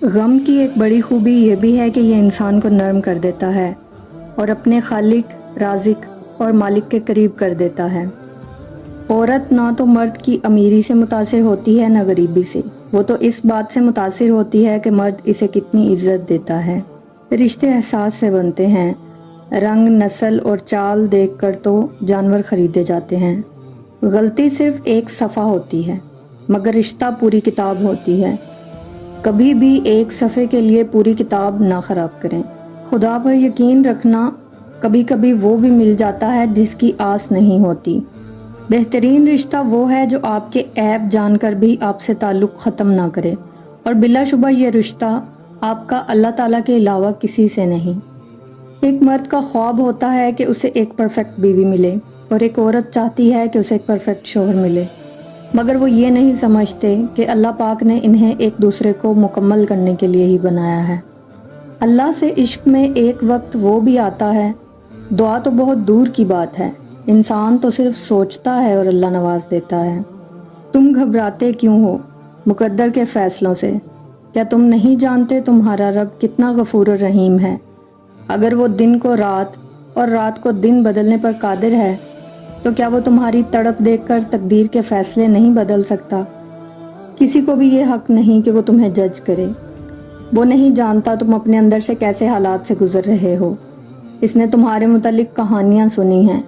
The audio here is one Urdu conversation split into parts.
غم کی ایک بڑی خوبی یہ بھی ہے کہ یہ انسان کو نرم کر دیتا ہے اور اپنے خالق، رازق اور مالک کے قریب کر دیتا ہے۔ عورت نہ تو مرد کی امیری سے متاثر ہوتی ہے نہ غریبی سے، وہ تو اس بات سے متاثر ہوتی ہے کہ مرد اسے کتنی عزت دیتا ہے۔ رشتے احساس سے بنتے ہیں، رنگ، نسل اور چال دیکھ کر تو جانور خریدے جاتے ہیں۔ غلطی صرف ایک صفحہ ہوتی ہے مگر رشتہ پوری کتاب ہوتی ہے۔ کبھی بھی ایک صفحے کے لیے پوری کتاب نہ خراب کریں۔ خدا پر یقین رکھنا، کبھی کبھی وہ بھی مل جاتا ہے جس کی آس نہیں ہوتی۔ بہترین رشتہ وہ ہے جو آپ کے عیب جان کر بھی آپ سے تعلق ختم نہ کرے، اور بلا شبہ یہ رشتہ آپ کا اللہ تعالیٰ کے علاوہ کسی سے نہیں۔ ایک مرد کا خواب ہوتا ہے کہ اسے ایک پرفیکٹ بیوی ملے، اور ایک عورت چاہتی ہے کہ اسے ایک پرفیکٹ شوہر ملے، مگر وہ یہ نہیں سمجھتے کہ اللہ پاک نے انہیں ایک دوسرے کو مکمل کرنے کے لیے ہی بنایا ہے۔ اللہ سے عشق میں ایک وقت وہ بھی آتا ہے، دعا تو بہت دور کی بات ہے، انسان تو صرف سوچتا ہے اور اللہ نواز دیتا ہے۔ تم گھبراتے کیوں ہو مقدر کے فیصلوں سے؟ کیا تم نہیں جانتے تمہارا رب کتنا غفور الرحیم ہے؟ اگر وہ دن کو رات اور رات کو دن بدلنے پر قادر ہے تو کیا وہ تمہاری تڑپ دیکھ کر تقدیر کے فیصلے نہیں بدل سکتا؟ کسی کو بھی یہ حق نہیں کہ وہ تمہیں جج کرے۔ وہ نہیں جانتا تم اپنے اندر سے کیسے حالات سے گزر رہے ہو۔ اس نے تمہارے متعلق کہانیاں سنی ہیں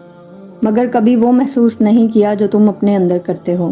مگر کبھی وہ محسوس نہیں کیا جو تم اپنے اندر کرتے ہو۔